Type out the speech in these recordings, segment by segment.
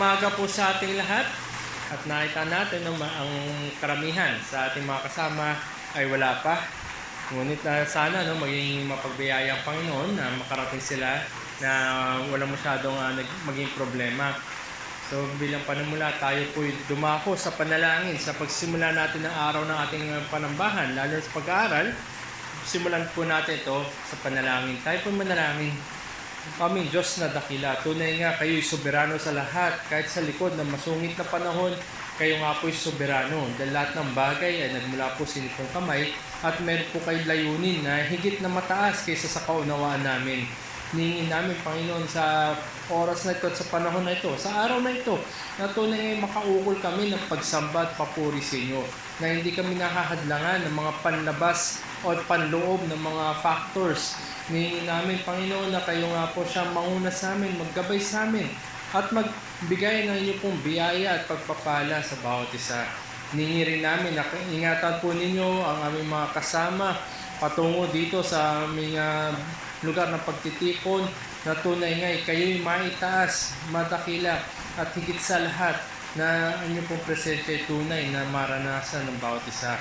umaga po sa ating lahat at nakita natin ang karamihan sa ating mga kasama ay wala pa. Ngunit sana maging mapagbiyaya ang Panginoon na makarating sila na walang masyadong maging problema. So bilang panimula tayo po dumako sa panalangin sa pagsimula natin ng araw ng ating panambahan, lalo sa pag-aaral. Simulan po natin ito sa panalangin. Tayo po manalangin. Aming Diyos na dakila, tunay nga kayo'y soberano sa lahat, kahit sa likod ng masungit na panahon, kayo nga po'y soberano. Dahil lahat ng bagay ay nagmula po sa inyong kamay at meron po kayong layunin na higit na mataas kaysa sa kaunawaan namin. Ningin namin, Panginoon, sa oras na ito at sa panahon na ito, sa araw na ito, na tunay nga makaukol kami ng pagsamba at papuri sa inyo, na hindi kami nakahadlangan ng mga panlabas o panloob ng mga factors. Ningin namin, Panginoon, na kayo nga po siyang manguna sa amin, maggabay sa amin, at magbigay ng inyo pong biyaya at pagpapala sa bawat isa. Ningin rin namin na ingatan po ninyo ang aming mga kasama patungo dito sa aming lugar ng pagtitipon, na tunay nga kayo'y maitaas, madakila, at higit sa lahat na inyo pong presensya tunay na maranasan ng bawat isa.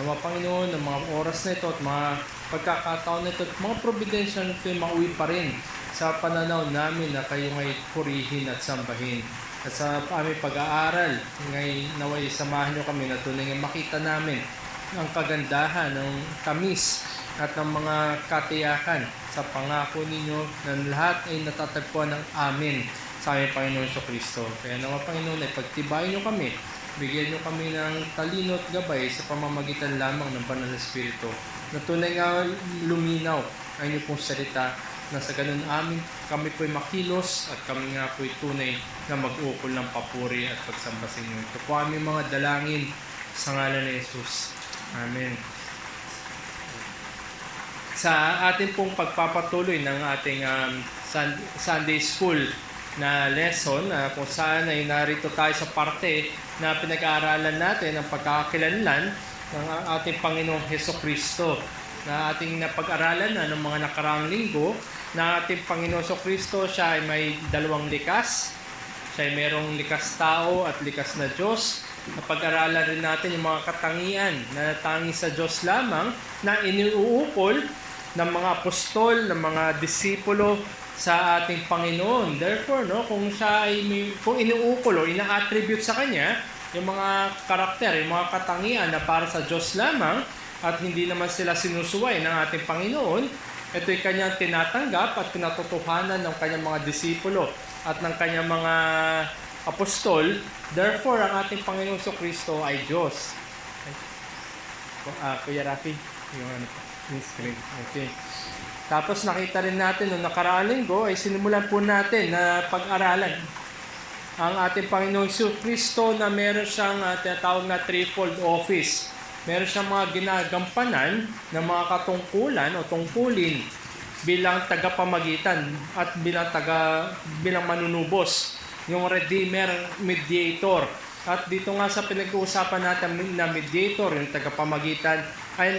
Ang mga Panginoon, ng mga oras na ito at mga pagkakataon na ito at mga probidensya na ito ay mauwi pa rin sa pananaw namin na kayo ngay purihin at sambahin. At sa aming pag-aaral, ngay naway samahan nyo kami na tunay nga makita namin ang kagandahan ng tamis at ng mga katiyakan sa pangako ninyo na lahat ay natatagpuan ng amin sa aming Panginoon Kristo. Kaya naman Panginoon ay pagtibayin nyo kami, bigyan nyo kami ng talino at gabay sa pamamagitan lamang ng Banal na Espiritu, na tunay nga luminaw ang inyong pong salita, na sa ganun kami po'y makilos at kami nga po'y tunay na mag-ukol ng papuri at pagsamba sa inyo. Ito po aming mga dalangin sa ngalan ni Jesus. Amen. Sa ating pong pagpapatuloy ng ating Sunday School na lesson, kung saan ay narito tayo sa parte na pinag-aaralan natin ang pagkakakilanlan ng ating Panginoong Hesukristo, na ating napag-aralan na ng mga nakaraang linggo, na ating Panginoong Hesukristo, siya ay may dalawang likas. Siya ay mayroong likas tao at likas na Diyos. Napag-aralan rin natin yung mga katangian na natangi sa Diyos lamang, na iniuukol ng mga apostol, ng mga disipulo sa ating Panginoon. Therefore, kung siya ay kung inuukol o ina-attribute sa Kanya yung mga karakter, yung mga katangian na para sa Diyos lamang at hindi naman sila sinusuway ng ating Panginoon, ito'y Kanyang tinatanggap at pinatotohanan ng Kanyang mga disipulo at ng Kanyang mga apostol. Therefore, ang ating Panginoon Kristo ay Diyos. Kuya Rafi, yung screen. Okay. Tapos nakita rin natin noong nakaraang linggo ay sinimulan po natin na pag-aralan ang ating Panginoong Kristo, na meron siyang tinatawag na threefold office. Meron siyang mga ginagampanan na mga katungkulan o tungkulin bilang tagapamagitan at bilang manunubos, yung Redeemer, Mediator. At dito nga sa pinag-uusapan natin na mediator, yung tagapamagitan, ay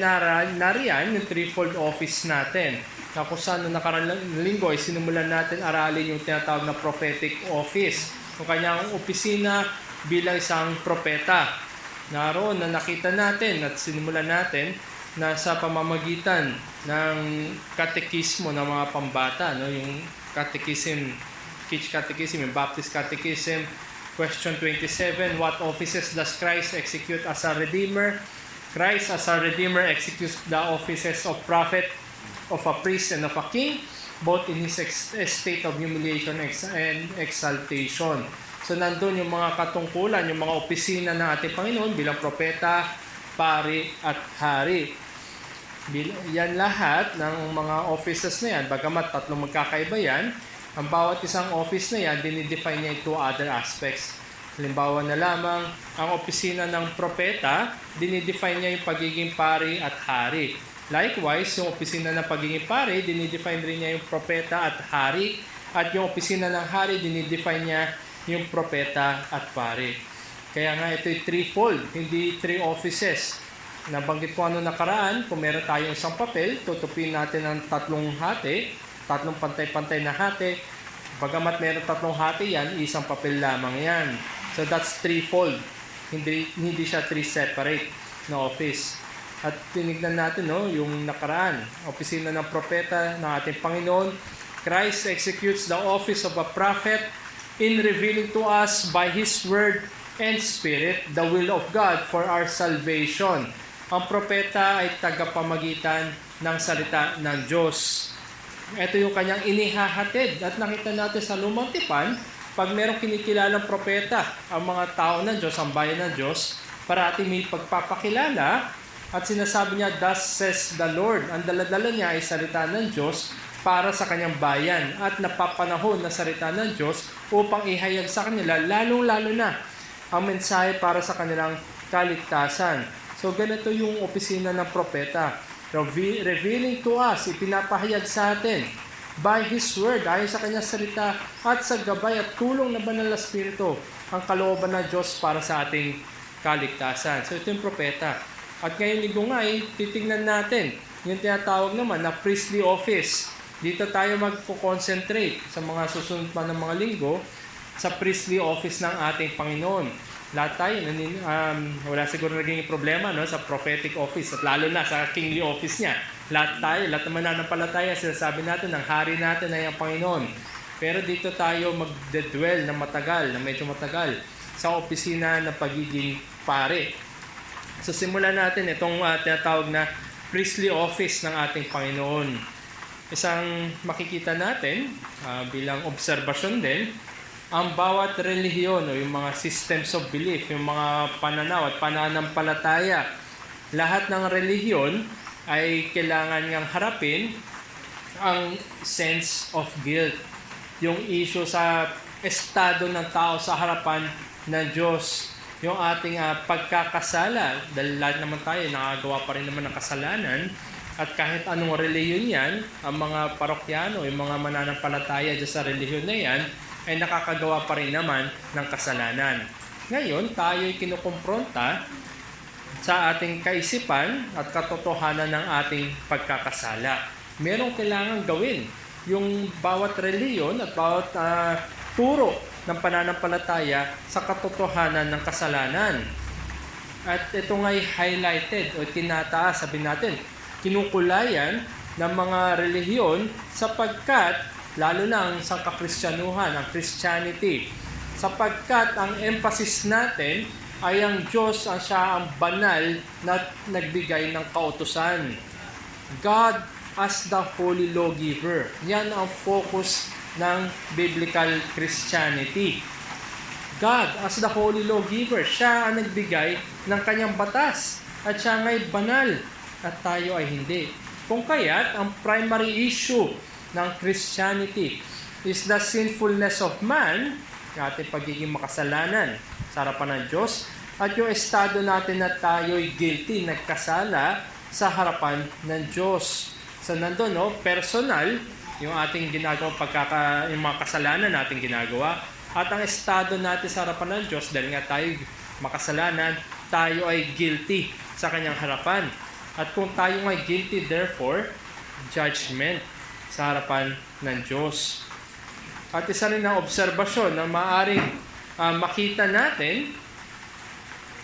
nariyan yung threefold office natin. Na kung saan noong nakaraang linggo ay sinimulan natin aralin yung tinatawag na prophetic office, yung kanyang opisina bilang isang propeta. Naroon na nakita natin at sinimulan natin na sa pamamagitan ng katekismo ng mga pambata, yung catechism, Kitch Catechism, yung Baptist Catechism, Question 27, what offices does Christ execute as a Redeemer? Christ as a Redeemer executes the offices of prophet, of a priest, and of a king, both in his state of humiliation and exaltation. So nandun yung mga katungkulan, yung mga opisina ng ating Panginoon bilang propeta, pari, at hari. Yan lahat ng mga offices na yan, bagamat tatlong magkakaiba yan, ang bawat isang office na yan, dinidefine niya into other aspects. Halimbawa na lamang, ang opisina ng propeta, dinidefine niya yung pagiging pari at hari. Likewise, yung opisina ng pagiging pari, dinidefine rin niya yung propeta at hari. At yung opisina ng hari, dinidefine niya yung propeta at pari. Kaya nga ito'y threefold, hindi three offices. Nabanggit ko ano nakaraan, kung meron tayong isang papel, tutupin natin ang tatlong hati, tatlong pantay-pantay na hati, Bagamat meron tatlong hati yan, isang papel lamang yan. So that's threefold. Hindi siya three separate na office. At tinignan natin yung nakaraan. Opisina ng propeta ng ating Panginoon. Christ executes the office of a prophet in revealing to us by His Word and Spirit the will of God for our salvation. Ang propeta ay tagapamagitan ng salita ng Diyos. Ito yung kanyang inihahatid. At nakita natin sa Lumang Tipan, pag merong kinikilalang propeta, ang mga tao ng Diyos, ang bayan ng Diyos, parati may pagpapakilala at sinasabi niya, "Thus says the Lord." Ang daladala niya ay salita ng Diyos para sa kanyang bayan at napapanahon na salita ng Diyos upang ihayag sa kanila, lalong-lalo na ang mensahe para sa kanilang kaligtasan. So ganito yung opisina ng propeta. Revealing to us, ipinapahayag sa atin by His Word, ayon sa kanyang salita at sa gabay at tulong ng Banal na Espiritu, ang kalooban ng Diyos para sa ating kaligtasan. So ito yung propeta. At ngayon linggo nga titignan natin yung tinatawag naman na priestly office. Dito tayo magpo-concentrate sa mga susunod pa ng mga linggo sa priestly office ng ating Panginoon. Lahat tayo, wala siguro naging problema sa prophetic office at lalo na sa kingly office niya. Lahat ng mananampalataya, sinasabi natin, ang hari natin ay ang Panginoon. Pero dito tayo magdedwell na medyo matagal sa opisina ng pagiging pare. So simulan natin itong tinatawag na priestly office ng ating Panginoon. Isang makikita natin bilang obserbasyon din, ang bawat relihiyon o yung mga systems of belief, yung mga pananaw at pananampalataya, lahat ng relihiyon ay kailangan ngang harapin ang sense of guilt. Yung issue sa estado ng tao sa harapan ng Diyos. Yung ating pagkakasala, dahil lahat naman tayo nakagawa pa rin naman ng kasalanan, at kahit anong relihiyon yan, ang mga parokyano, yung mga mananampalataya dyan sa relihiyon na yan, ay nakakagawa pa rin naman ng kasalanan. Ngayon, tayo ay kinukumpronta sa ating kaisipan at katotohanan ng ating pagkakasala. Merong kailangan gawin. Yung bawat relihiyon at bawat turo ng pananampalataya sa katotohanan ng kasalanan. At ito nga'y highlighted o tinataas, sabi natin, kinukulayan ng mga relihiyon sapagkat, lalo na ang sangkakristyanuhan, ang Christianity, sapagkat ang emphasis natin ay ang Diyos siya ang banal na nagbigay ng kautusan. God as the holy lawgiver. Yan ang focus ng biblical Christianity. God as the holy lawgiver, siya ang nagbigay ng kanyang batas at siya nga'y banal at tayo ay hindi. Kung kaya't ang primary issue ng Christianity is the sinfulness of man, ating pagiging makasalanan sa harapan ng Diyos, at yung estado natin na tayo'y guilty, nagkasala sa harapan ng Diyos. So nandun, personal, yung ating ginagawa, yung mga kasalanan natin ginagawa, at ang estado natin sa harapan ng Diyos, dahil nga tayo makasalanan, tayo ay guilty sa kanyang harapan. At kung tayo ay guilty, therefore, judgment sa harapan ng Diyos. At isa rin na obserbasyon na maaaring makita natin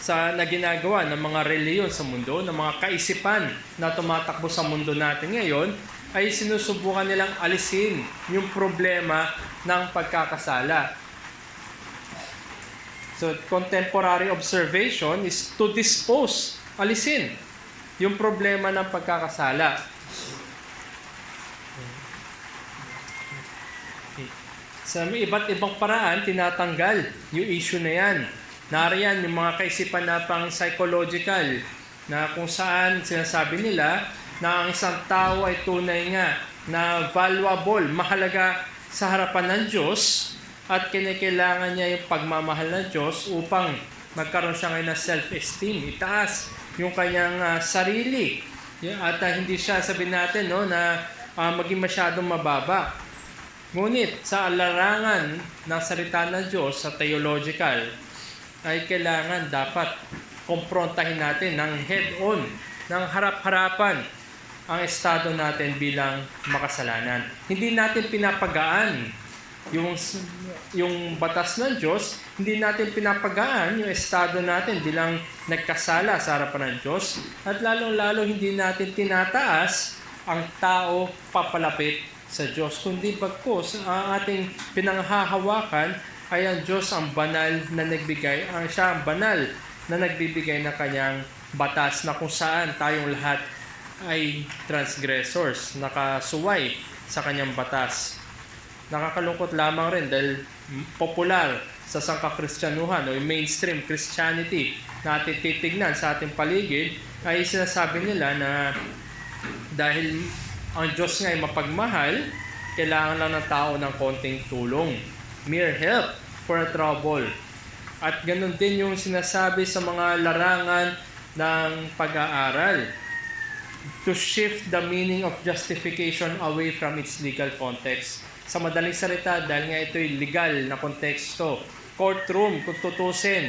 na ginagawa ng mga reliyon sa mundo, ng mga kaisipan na tumatakbo sa mundo natin ngayon, ay sinusubukan nilang alisin yung problema ng pagkakasala. So, contemporary observation is to dispose, alisin yung problema ng pagkakasala. Sa iba't ibang paraan, tinatanggal yung issue na yan. Nariyan yung mga kaisipan na pang psychological na kung saan sinasabi nila na ang isang tao ay tunay nga na valuable, mahalaga sa harapan ng Diyos at kinakailangan niya yung pagmamahal ng Diyos upang magkaroon siya ngayon ng self-esteem, itaas yung kanyang sarili. At hindi siya, sabihin natin, na maging masyadong mababa. Ngunit sa larangan ng salita ng Diyos sa theological, ay kailangan dapat kumprontahin natin ng head-on, ng harap-harapan ang estado natin bilang makasalanan. Hindi natin pinapagaan yung batas ng Diyos, hindi natin pinapagaan yung estado natin bilang nagkasala sa harapan ng Diyos, at lalong-lalo hindi natin tinataas ang tao papalapit sa Diyos, kundi bagkus ang ating pinanghahawakan ay ang Diyos ang banal na nagbigay, siya ang banal na nagbibigay ng kanyang batas na kung saan tayong lahat ay transgressors, nakasuway sa kanyang batas. Nakakalungkot lamang rin dahil popular sa sangkakristyanuhan o mainstream Christianity na ating titignan sa ating paligid ay sinasabi nila na dahil ang Diyos nga ay mapagmahal, kailangan lang ng tao ng konting tulong. Mere help for a trouble. At ganun din yung sinasabi sa mga larangan ng pag-aaral. To shift the meaning of justification away from its legal context. Sa madaling salita, dahil nga ito'y legal na konteksto. Courtroom, kung tutusin,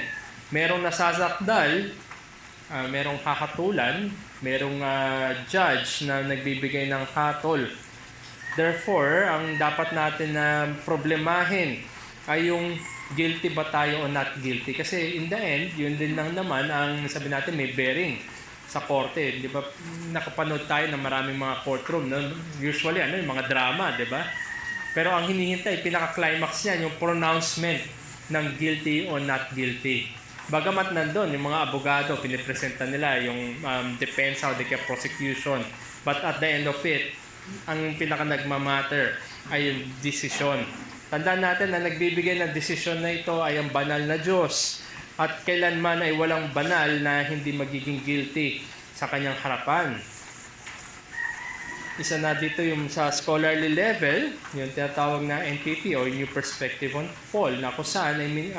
merong nasasakdal, merong hahatulan, merong judge na nagbibigay ng hatol. Therefore, ang dapat natin na problemahin ay yung guilty ba tayo o not guilty. Kasi in the end, yun din lang naman ang sabi natin may bearing sa korte. Di ba? Nakapanood tayo ng maraming mga courtroom. No? Usually, yung mga drama, di ba? Pero ang hinihintay, pinaka-climax niyan, yung pronouncement ng guilty o not guilty. Bagamat nandun, yung mga abogado, pinipresenta nila yung defense o the prosecution. But at the end of it, ang pinaka-nagmamatter ay yung desisyon. Tandaan natin na nagbibigay ng desisyon na ito ay ang banal na Diyos. At kailanman ay walang banal na hindi magiging guilty sa kanyang harapan. Isa na dito yung sa scholarly level, yung tinatawag na NPP o New Perspective on Paul, na kung saan ay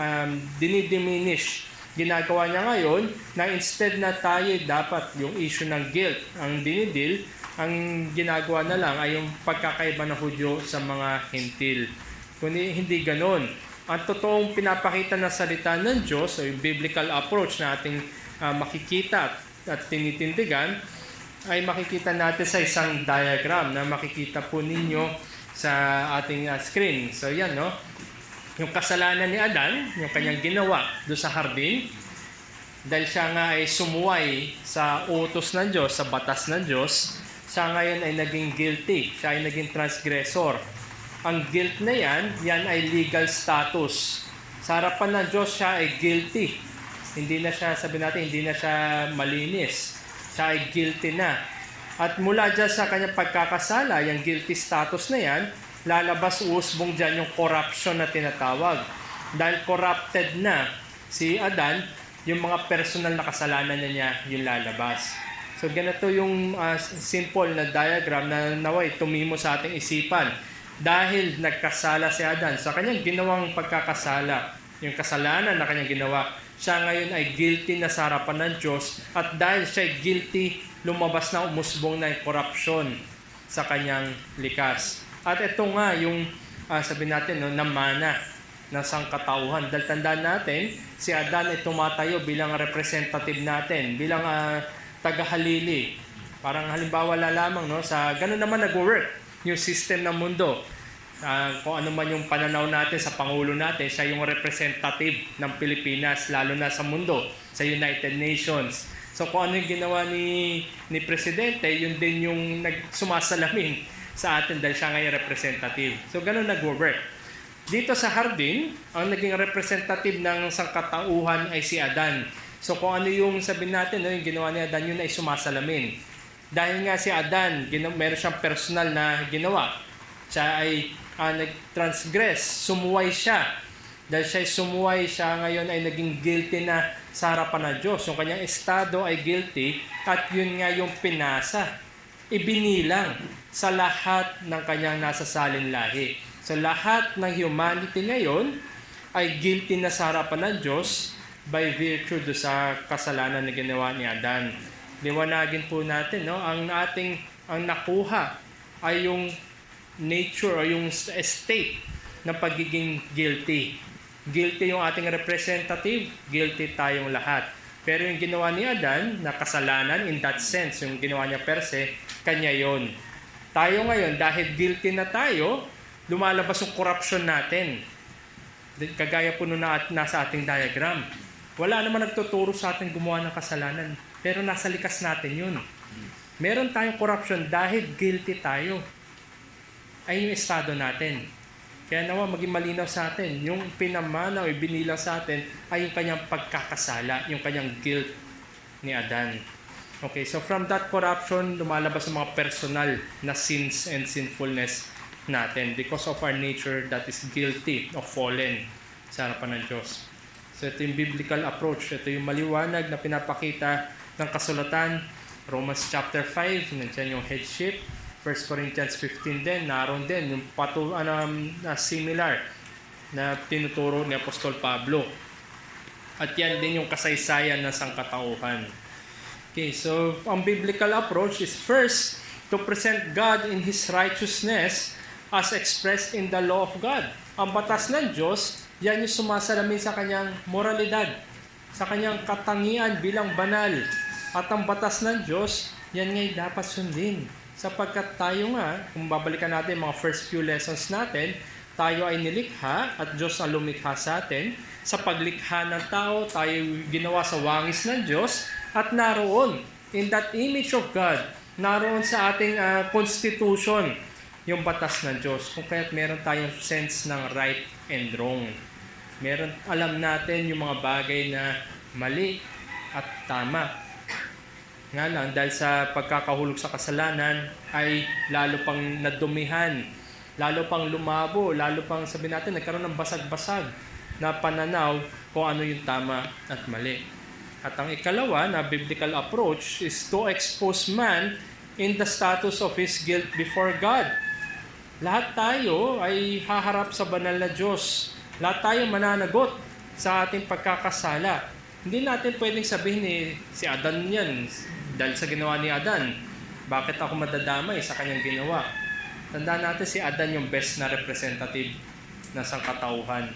dinidiminish. Ginagawa niya ngayon na instead na tayo dapat yung issue ng guilt ang dinidil, ang ginagawa na lang ay yung pagkakaiba ng Hudyo sa mga Hentil. Kundi hindi ganon. Ang totoong pinapakita na salita ng Diyos o yung biblical approach na ating makikita at tinitindigan ay makikita natin sa isang diagram na makikita po ninyo sa ating screen. So yan, no? Yung kasalanan ni Adan, yung kanyang ginawa doon sa hardin, dahil siya nga ay sumuway sa utos ng Diyos, sa batas ng Diyos, siya ngayon ay naging guilty, siya ay naging transgressor. Ang guilt na yan ay legal status. Sa harapan ng Diyos, siya ay guilty. Hindi na siya, sabi natin, hindi na siya malinis. Siya ay guilty na. At mula dyan sa kanyang pagkakasala, yung guilty status na yan, lalabas usbong dyan yung corruption na tinatawag. Dahil corrupted na si Adan, yung mga personal na kasalanan niya yung lalabas. So ganito yung simple na diagram na naway tumimo sa ating isipan. Dahil nagkasala si Adan sa kanyang ginawang pagkakasala, yung kasalanan na kanyang ginawa, siya ngayon ay guilty na sa harapan ng Diyos, at dahil siya ay guilty, lumabas na umusbong na yung corruption sa kanyang likas. At ito nga yung sabi natin, no, namana ng sangkatauhan. Dahil tandaan natin, si Adan ay tumatayo bilang representative natin, bilang tagahalili. Parang halimbawa lamang, no, sa ganun naman nag-work yung system ng mundo. Kung ano man yung pananaw natin sa Pangulo natin, siya yung representative ng Pilipinas, lalo na sa mundo, sa United Nations. So kung ano yung ginawa ni Presidente, yun din yung sumasalamin sa atin dahil siya ngayon representative. So ganun nag-work. Dito sa hardin, ang naging representative ng sangkatauhan ay si Adan. So kung ano yung sabihin natin, no, yung ginawa ni Adan, yun ay sumasalamin. Dahil nga si Adan, meron siyang personal na ginawa. Siya ay nag-transgress, sumuway siya. Dahil siya ay sumuway, siya ngayon ay naging guilty na sa harapan ng Diyos. Yung kanyang estado ay guilty at yun nga yung pinasa. Ibinilang sa lahat ng kanyang nasasalin lahi. So lahat ng humanity ngayon ay guilty na sa harapan ng Diyos by virtue do sa kasalanan na ginawa ni Adan. Liwanagin po natin, no, ang nakuha ay yung nature o yung state ng pagiging guilty. Guilty yung ating representative, guilty tayong lahat. Pero yung ginawa ni Adan na kasalanan, in that sense, yung ginawa niya per se, kanya yon. Tayo ngayon, dahil guilty na tayo, lumalabas yung corruption natin. Kagaya po nung nasa ating diagram. Wala naman nagtuturo sa atin gumawa ng kasalanan. Pero nasa likas natin yun. Meron tayong corruption dahil guilty tayo. Ay yung estado natin. Kaya nawa maging malinaw sa atin. Yung pinamana o ibinilang sa atin ay yung kanyang pagkakasala, yung kanyang guilt ni Adan. Okay, so from that corruption, lumalabas ang mga personal na sins and sinfulness natin because of our nature that is guilty of fallen sa harapan ng Diyos. So ito yung biblical approach. Ito yung maliwanag na pinapakita ng kasulatan. Romans chapter 5, nandiyan yung headship. 1 Corinthians 15 din, naroon din yung similar na tinuturo ni Apostol Pablo. At yan din yung kasaysayan ng sangkatauhan. Okay, so ang biblical approach is first to present God in His righteousness as expressed in the law of God. Ang batas ng Diyos, yan yung sumasalamin sa kanyang moralidad, sa kanyang katangian bilang banal. At ang batas ng Diyos, yan nga'y dapat sundin. Sapagkat tayo nga, kung babalikan natin mga first few lessons natin, tayo ay nilikha at Diyos ang lumikha sa atin. Sa paglikha ng tao, tayo ginawa sa wangis ng Diyos at naroon, in that image of God, naroon sa ating constitution, yung batas ng Diyos. Kung kaya't meron tayong sense ng right and wrong. Alam natin yung mga bagay na mali at tama. Nga lang, dahil sa pagkakahulog sa kasalanan, ay lalo pang nadumihan, lalo pang lumabo, lalo pang sabihin natin, nagkaroon ng basag-basag na pananaw kung ano yung tama at mali. At ang ikalawa na biblical approach is to expose man in the status of his guilt before God. Lahat tayo ay haharap sa banal na Diyos. Lahat tayo mananagot sa ating pagkakasala. Hindi natin pwedeng sabihin si Adan yan, dahil sa ginawa ni Adan, bakit ako madadamay sa kanyang ginawa? Tandaan natin si Adan yung best na representative ng sangkatauhan.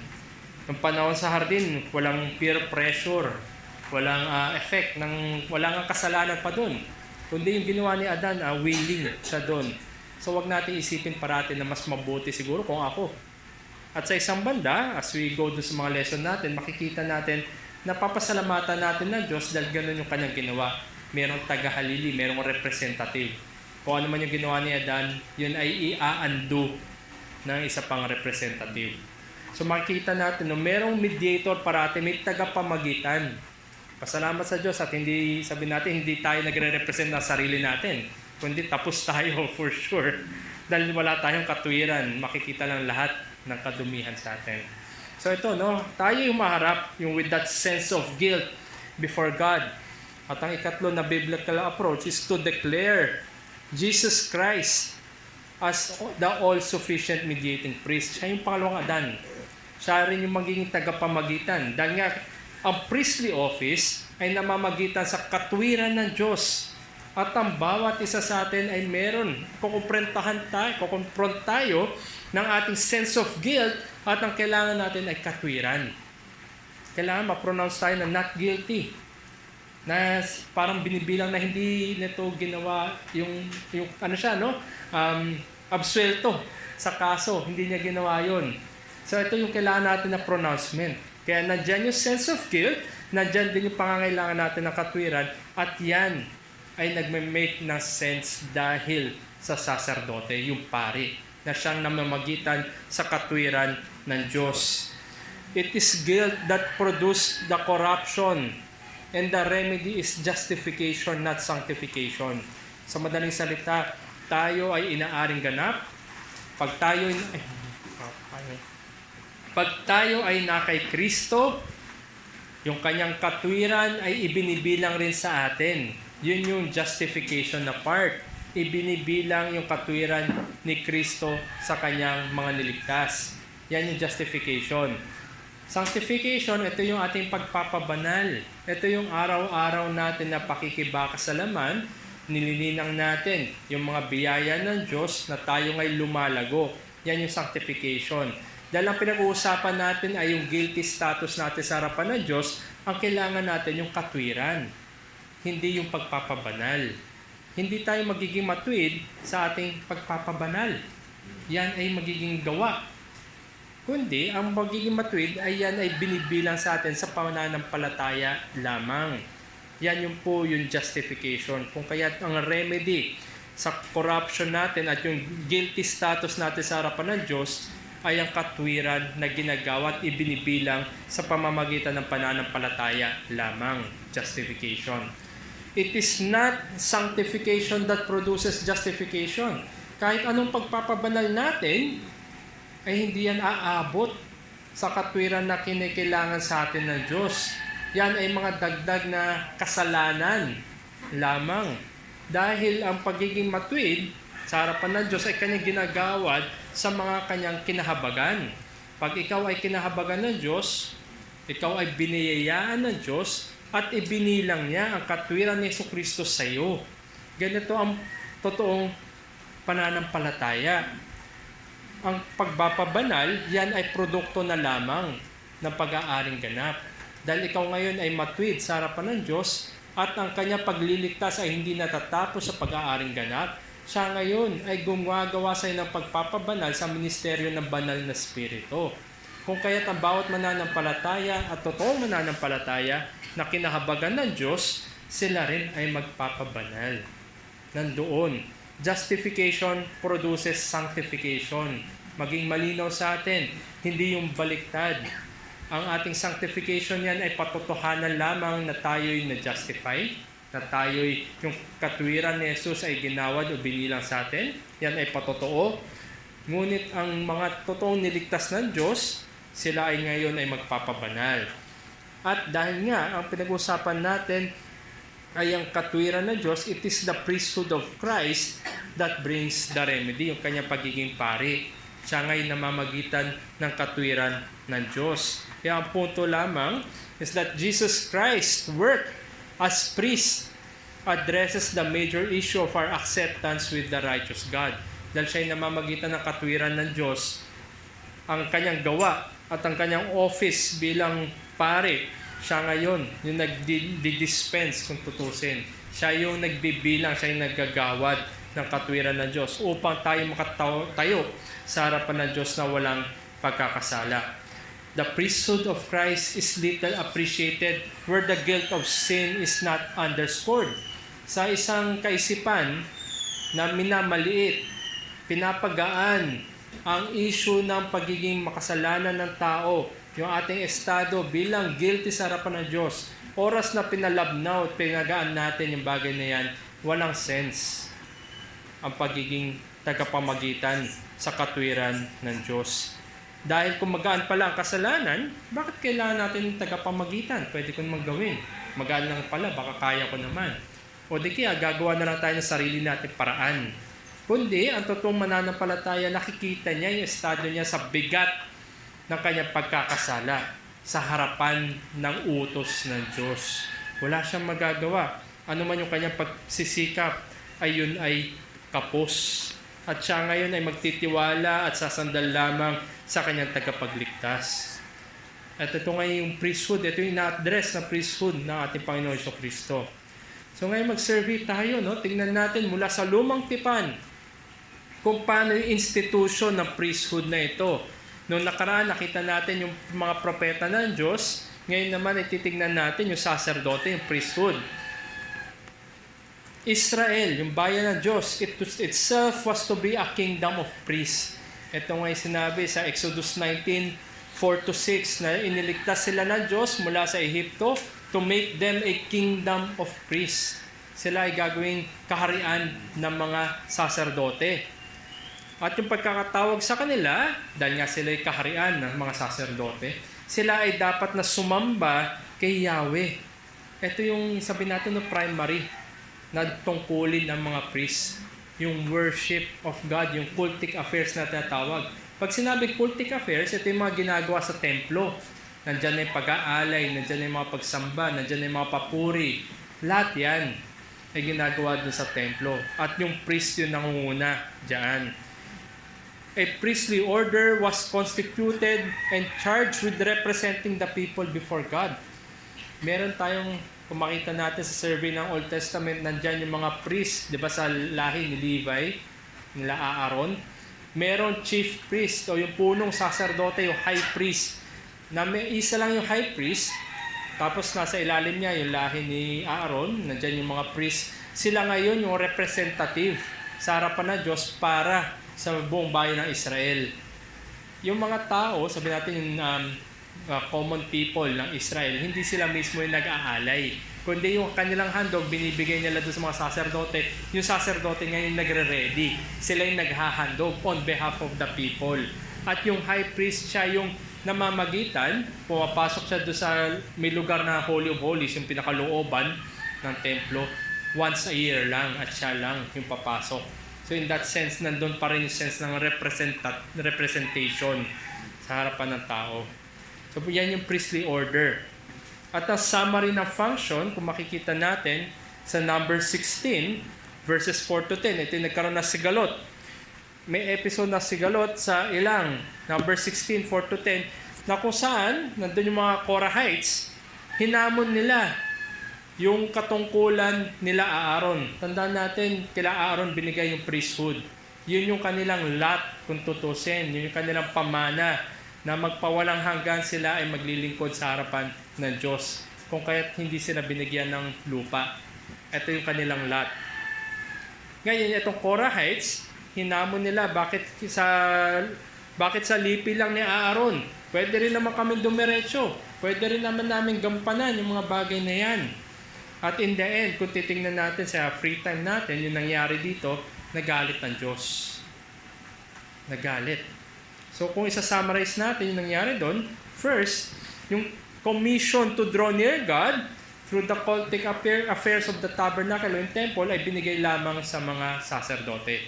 Noong panahon sa hardin, walang peer pressure, walang effect, walang kasalanan pa doon. Kundi yung ginawa ni Adan, willing siya doon. So wag natin isipin parati na mas mabuti siguro kung ako. At sa isang banda, as we go doon sa mga lesson natin, makikita natin na papasalamatan natin ng Diyos dahil ganun yung kanyang ginawa. Merong tagahalili, merong representative. Kung ano man yung ginawa ni Adan, yun ay i-undo ng isa pang representative. So makikita natin na merong mediator parati, may tagapamagitan. Pasalamat sa Diyos at hindi, sabi natin, hindi tayo nagre-represent ng sarili natin. Kundi tapos tayo for sure. Dahil wala tayong katuwiran, makikita lang lahat ng kadumihan sa atin. So ito, tayo yung maharap yung with that sense of guilt before God. At ang ikatlo na biblical approach is to declare Jesus Christ as the all-sufficient mediating priest. Siya yung pangalawang Adan. Siya rin yung magiging tagapamagitan. Dahil nga, ang priestly office ay namamagitan sa katwiran ng Diyos. At ang bawat isa sa atin ay meron. Kukumpron tayo ng ating sense of guilt at ang kailangan natin ay katwiran. Kailangan ma-pronounce tayo na not guilty. Na parang binibilang na hindi nito ginawa yung absuelto sa kaso. Hindi niya ginawa yon. So ito yung kailangan natin na pronouncement. Kaya nandyan yung sense of guilt, nandyan din yung pangangailangan natin ng katwiran, at yan ay nagme-make ng sense dahil sa saserdote, yung pari, na siyang namamagitan sa katwiran ng Diyos. It is guilt that produced the corruption, and the remedy is justification, not sanctification. Sa madaling salita, tayo ay inaaring ganap. Pag tayo ay na kay Kristo, yung kanyang katwiran ay ibinibilang rin sa atin. Yun yung justification na part. Ibinibilang yung katwiran ni Kristo sa kanyang mga niligtas. Yan yung justification. Sanctification, ito yung ating pagpapabanal. Ito yung araw-araw natin na pakikibakasalaman. Nililinang natin yung mga biyaya ng Diyos na tayo ngay lumalago. Yan yung sanctification. Dahil ang pinag-uusapan natin ay yung guilty status natin sa harapan ng Diyos, ang kailangan natin yung katwiran. Hindi yung pagpapabanal. Hindi tayo magiging matuwid sa ating pagpapabanal. yan ay magiging gawa. Kundi, ang magiging matuwid ay yan ay binibilang sa atin sa pananampalataya lamang. Yan yung po yung justification. Kung kaya ang remedy sa corruption natin at yung guilty status natin sa harapan ng Diyos ay ang katwiran na ginagawa at ibinibilang sa pamamagitan ng pananampalataya lamang. Justification. It is not sanctification that produces justification. Kahit anong pagpapabanal natin, ay hindi yan aabot sa katwiran na kinikailangan sa atin ng Diyos. Yan ay mga dagdag na kasalanan lamang. Dahil ang pagiging matuwid sa harapan ng Diyos ay kanyang ginagawad sa mga kanyang kinahabagan. Pag ikaw ay kinahabagan ng Diyos, ikaw ay biniyayaan ng Diyos at ibinilang niya ang katwiran ni Jesucristo sa iyo. Ganito ang totoong pananampalataya. Ang pagpapabanal, yan ay produkto na lamang ng pag-aaring ganap. Dahil ikaw ngayon ay matuwid sa harapan ng Diyos at ang kanyang pagliligtas ay hindi natatapos sa pag-aaring ganap, siya ngayon ay gumagawa sa iyo ng pagpapabanal sa ministeryo ng banal na Espiritu. Kung kaya't ang bawat mananampalataya at totoong mananampalataya na kinahabagan ng Diyos, sila rin ay magpapabanal. Nandoon, justification produces sanctification. Maging malinaw sa atin, hindi yung baliktad. Ang ating sanctification yan ay patotohanan lamang na tayo'y na-justify, na tayo'y yung katwiran ni Jesus ay ginawad o binilang sa atin. Yan ay patotoo. Ngunit ang mga totoong niligtas ng Diyos, sila ay ngayon ay magpapabanal. At dahil nga, ang pinag-usapan natin ay ang katwiran ng Diyos, it is the priesthood of Christ that brings the remedy, yung kanyang pagiging pari. Siya ngay namamagitan ng katwiran ng Diyos. Kaya ang punto lamang is that Jesus Christ's work as priest addresses the major issue of our acceptance with the righteous God. Dahil siya ay namamagitan ng katwiran ng Diyos, ang kanyang gawa at ang kanyang office bilang pari, siya ngayon yung nagdi-dispense kung tutusin. Siya yung nagbibilang, siya yung naggagawad ng katwiran ng Diyos upang tayo makatayo sa harapan ng Diyos na walang pagkakasala. The priesthood of Christ is little appreciated where the guilt of sin is not underscored. Sa isang kaisipan na minamaliit, pinapagaan ang issue ng pagiging makasalanan ng tao, yung ating estado bilang guilty sa harapan ng Diyos, oras na pinalabnaw at pinagaan natin yung bagay na yan, walang sense ang pagiging tagapamagitan sa katwiran ng Diyos. Dahil kung magaan pala ang kasalanan, bakit kailangan natin ng tagapamagitan? Pwede ko namang gawin. Magaan lang pala, baka kaya ko naman. O di kaya, gagawa na lang tayo ng sarili natin paraan. Kundi, ang totoong mananampalataya, nakikita niya yung estado niya sa bigat ng kanyang pagkakasala sa harapan ng utos ng Diyos. Wala siyang magagawa. Ano man yung kanyang pagsisikap, ayun ay kapos. At siya ngayon ay magtitiwala at sasandal lamang sa kanyang tagapagligtas. At ito ngayon yung priesthood, ito yung na-address na priesthood ng ating Panginoon Jesucristo. So ngayon mag-survey tayo, no? Tingnan natin mula sa lumang tipan kung paano yung institution ng priesthood na ito. Noong nakaraan, nakita natin yung mga propeta ng Diyos. Ngayon naman, ititignan natin yung sacerdote, yung priesthood. Israel, yung bayan ng Diyos, it itself was to be a kingdom of priests. Ito nga yung sinabi sa Exodus 19:4-6 na iniligtas sila ng Diyos mula sa Ehipto to make them a kingdom of priests. Sila ay gagawing kaharian ng mga saserdote. At yung pagkakatawag sa kanila, dahil nga sila ay kaharian ng mga saserdote, sila ay dapat na sumamba kay Yahweh. Ito yung sabi natin no primary na tungkulin ng mga priests, yung worship of God, yung cultic affairs na tinatawag. Pag sinabi cultic affairs, ito yung mga ginagawa sa templo. Nandyan na yung pag-aalay, nandyan na yung mga pagsamba, nandyan na yung mga papuri. Lahat yan ay ginagawa dun sa templo. At yung priest yung nangunguna dyan. A priestly order was constituted and charged with representing the people before God. Meron tayong, kung makita natin sa survey ng Old Testament, nandyan yung mga priest, di ba sa lahi ni Levi, nila Aaron. Meron chief priest o yung punong saserdote, yung high priest. Na may isa lang yung high priest, tapos nasa ilalim niya yung lahi ni Aaron, nandiyan yung mga priest. Sila ngayon yung representative sa harapan ng Diyos para sa buong bayan ng Israel. Yung mga tao, sabi natin yung common people ng Israel, hindi sila mismo yung nag-aalay, kundi yung kanilang handog binibigay nila doon sa mga saserdote. Yung saserdote ngayon nagre-ready, sila yung naghahandog on behalf of the people. At yung high priest, siya yung namamagitan, pumapasok siya doon sa may lugar na Holy of Holies, yung pinakalooban ng templo, once a year lang, at siya lang yung papasok. So in that sense, nandun pa rin yung sense ng representation sa harapan ng tao. So yan yung priestly order. At ang summary ng function, kung makikita natin sa number 16, verses 4 to 10, ito yung nagkaroon na sigalot. May episode na sigalot sa ilang, number 16, 4 to 10, na kung saan, nandun yung mga Korahites, hinamon nila yung katungkulan nila Aaron. Tandaan natin, kila Aaron binigay yung priesthood. Yun yung kanilang lot, kung tutusin. Yun yung kanilang pamana na magpawalang hanggan sila ay maglilingkod sa harapan ng Diyos. Kung kaya't hindi sila binigyan ng lupa. Ito yung kanilang lot. Ngayon, itong Korahites, hinamon nila, bakit sa lipi lang ni Aaron? Pwede rin naman kami dumiretso. Pwede rin naman namin gampanan yung mga bagay na yan. At in the end, kung titingnan natin sa free time natin, yung nangyari dito, nagalit ng Diyos. Nagalit. So kung isa-summarize natin yung nangyari doon, first, yung commission to draw near God through the cultic affairs of the tabernacle o yung temple ay binigay lamang sa mga saserdote.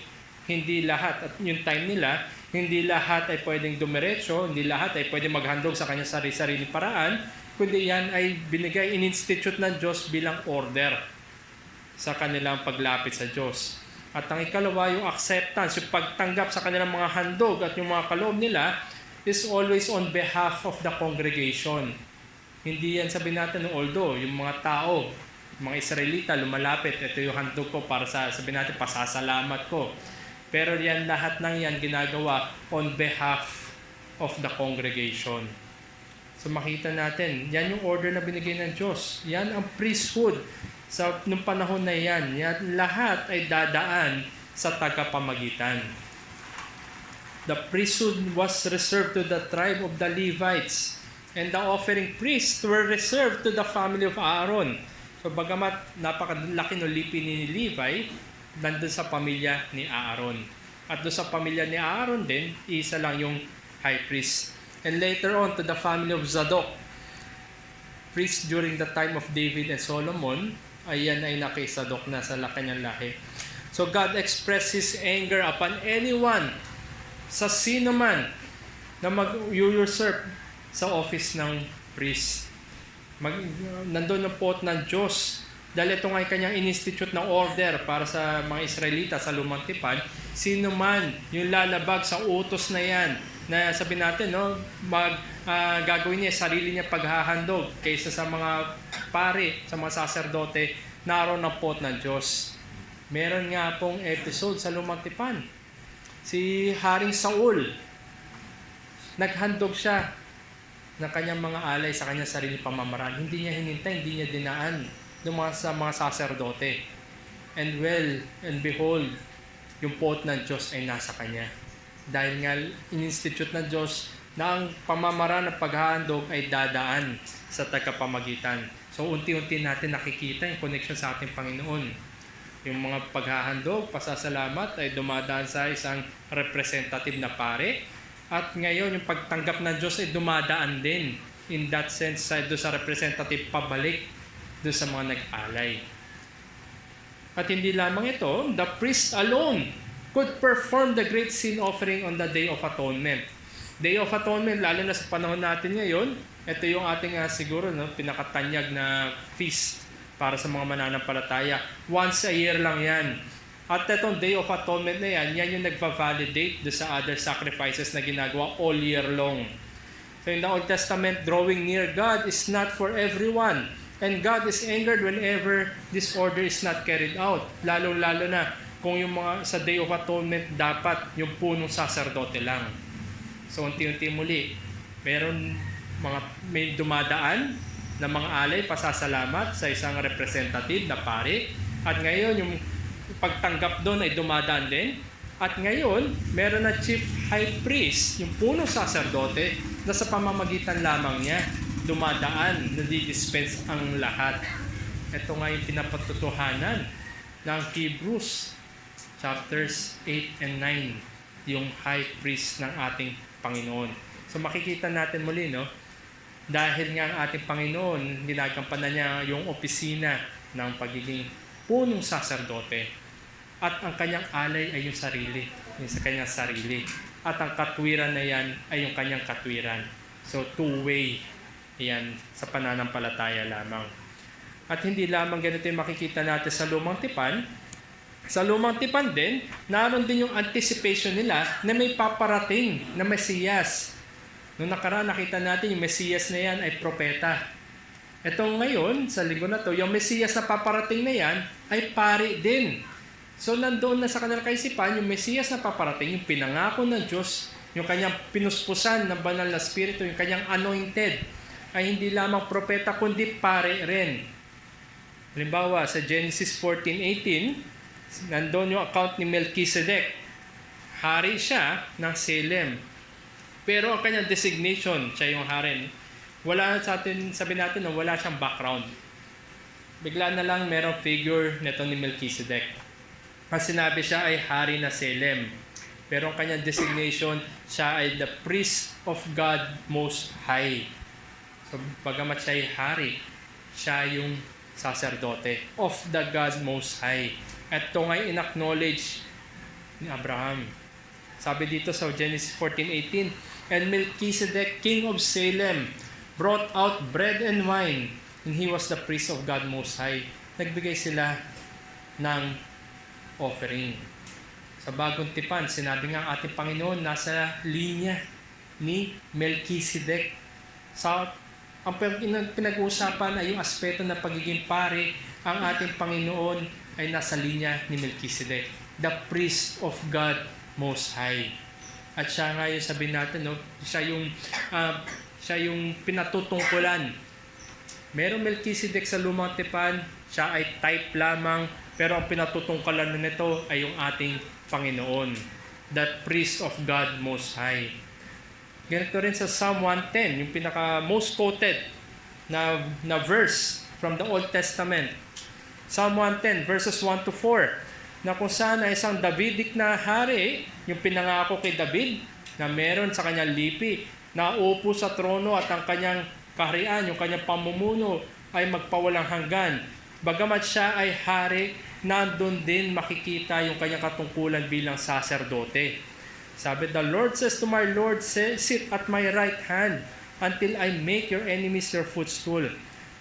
Hindi lahat, at yung time nila, hindi lahat ay pwedeng dumiretso, hindi lahat ay pwedeng maghandog sa kanyang sarili-sariling paraan, kundi yan ay binigay, in-institute ng Diyos bilang order sa kanilang paglapit sa Diyos. At ang ikalawa, yung acceptance, yung pagtanggap sa kanilang mga handog at yung mga kaloob nila is always on behalf of the congregation. Hindi yan sabihin natin, although yung mga tao, mga Israelita lumalapit, ito yung handog ko para sa, sabihin natin, pasasalamat ko. Pero yan, lahat ng yan ginagawa on behalf of the congregation. So makita natin, yan yung order na binigay ng Diyos. Yan ang priesthood sa nung panahon na yan. Yan lahat ay dadaan sa tagapamagitan. The priesthood was reserved to the tribe of the Levites, and the offering priests were reserved to the family of Aaron. So bagamat napakalaki ng lipi ni Levi, nandun sa pamilya ni Aaron. At doon sa pamilya ni Aaron din, isa lang yung high priest. And later on, to the family of Zadok, priest during the time of David and Solomon, ayan ay nakisadok na sa kanyang lahi. So God expressed His anger upon anyone, sa sino man, na mag-usurp sa office ng priest. Nandun ang pot ng Diyos. Dahil ito nga ay kanyang in-institute ng order para sa mga Israelita sa Lumang Tipan, sino man yung lalabag sa utos na yan, na sabihin natin, no, gagawin niya sarili niya paghahandog kaysa sa mga pare, sa mga saserdote, naroon ang pot ng Diyos. Meron nga pong episode sa Lumang Tipan. Si Haring Saul, naghandog siya ng kanyang mga alay sa kanyang sarili pamamaraan. Hindi niya hinintay, hindi niya dinaan sa mga saserdote. And well, and behold, yung pot ng Diyos ay nasa kanya. Dahil nga in-institute ng Diyos na ang pamamaraan ng paghahandog ay dadaan sa tagapamagitan. So unti-unti natin nakikita yung connection sa ating Panginoon. Yung mga paghahandog, pasasalamat ay dumadaan sa isang representative na pare. At ngayon yung pagtanggap ng Diyos ay dumadaan din in that sense doon sa representative pabalik doon sa mga nag-alay. At hindi lamang ito, the priest alone could perform the great sin offering on the Day of Atonement. Day of Atonement, lalo na sa panahon natin ngayon, ito yung ating siguro pinakatanyag na feast para sa mga mananampalataya. Once a year lang yan. At itong Day of Atonement na yan, yan yung nagva-validate do sa other sacrifices na ginagawa all year long. So in the Old Testament, drawing near God is not for everyone. And God is angered whenever this order is not carried out. Lalo-lalo na kung yung mga sa Day of Atonement dapat yung punong saserdote lang. So unti-unti muli, may dumadaan na mga alay pasasalamat sa isang representative na pari. At ngayon yung pagtanggap doon ay dumadaan din. At ngayon, meron na chief high priest, yung punong saserdote, na sa pamamagitan lamang niya, dumadaan, nadidispense ang lahat. Ito nga yung pinapatutuhanan ng Hebrews chapters 8 and 9, yung high priest ng ating Panginoon. So makikita natin muli, no? Dahil nga ang ating Panginoon, ginagampanan niya yung opisina ng pagiging punong saserdote. At ang kanyang alay ay yung sarili, yung sa kanyang sarili. At ang katwiran na yan ay yung kanyang katwiran. So two-way yan sa pananampalataya lamang. At hindi lamang ganito yung makikita natin sa Lumang Tipan. Sa Lumang Tipan din, naroon din yung anticipation nila na may paparating na Mesiyas. Noong nakaraan nakita natin yung Mesiyas na yan ay propeta. Ito ngayon, sa linggo na to, yung Mesiyas na paparating na yan ay pari din. So nandoon na sa kanilang kaisipan, yung Mesiyas na paparating, yung pinangako ng Diyos, yung kanyang pinuspusan ng banal na spirito, yung kanyang anointed, ay hindi lamang propeta, kundi pare rin. Halimbawa, sa Genesis 14:18, nandoon yung account ni Melchizedek. Hari siya ng Salem. Pero ang kanyang designation, siya yung hari. Wala sa atin, sabi natin na wala siyang background. Bigla na lang merong figure nito ni Melchizedek. Ang sinabi siya ay hari na Salem. Pero ang kanyang designation, siya ay the priest of God Most High. So, bagamat siya ay hari, siya yung saserdote of the God Most High. At ito nga'y in-acknowledge ni Abraham. Sabi dito sa Genesis 14:18, and Melchizedek, king of Salem, brought out bread and wine, and he was the priest of God Most High. Nagbigay sila ng offering. Sa Bagong Tipan, sinabi nga ang ating Panginoon, nasa linya ni Melchizedek. Ang pinag-uusapan ay yung aspeto ng pagiging pare, ang ating Panginoon ay nasa linya ni Melchizedek, the priest of God Most High. At siya nga yung sabi natin, no? Siya yung pinatutungkulan. Merong Melchizedek sa Lumang Tipan, siya ay type lamang, pero ang pinatutungkalan na nito ay yung ating Panginoon, the priest of God Most High. Ganito rin sa Psalm 110, yung pinaka most quoted na verse from the Old Testament. Psalm 110 verses 1 to 4, na kung saan ay isang Davidic na hari, yung pinangako kay David, na meron sa kanyang lipi, na uupo sa trono at ang kanyang kaharian, yung kanyang pamumuno ay magpawalang hanggan. Bagamat siya ay hari, nandun din makikita yung kanyang katungkulan bilang saserdote. Sabi, the Lord says to my Lord, sit at my right hand until I make your enemies your footstool.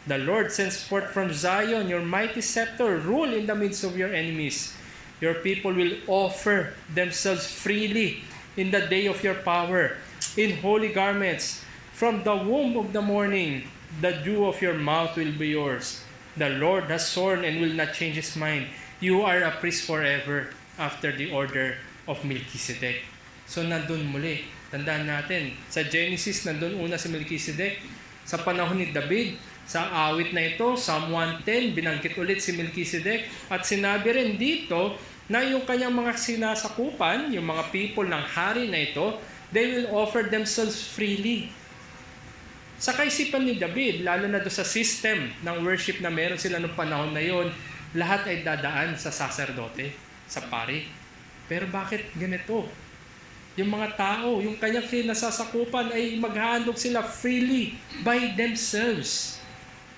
The Lord sends forth from Zion your mighty scepter, rule in the midst of your enemies. Your people will offer themselves freely in the day of your power, in holy garments. From the womb of the morning, the dew of your mouth will be yours. The Lord has sworn and will not change His mind. You are a priest forever after the order of Melchizedek. So nandun muli, tandaan natin, sa Genesis nandun una si Melchizedek. Sa panahon ni David, sa awit na ito, Psalm 110, binanggit ulit si Melchizedek. At sinabi rin dito na yung kanyang mga sinasakupan, yung mga people ng hari na ito, they will offer themselves freely. Sa kaisipan ni David, lalo na doon sa system ng worship na meron sila noong panahon na yon, lahat ay dadaan sa saserdote, sa pari. Pero bakit ganito? Yung mga tao, yung kanyang kinasasakupan ay maghahandog sila freely by themselves.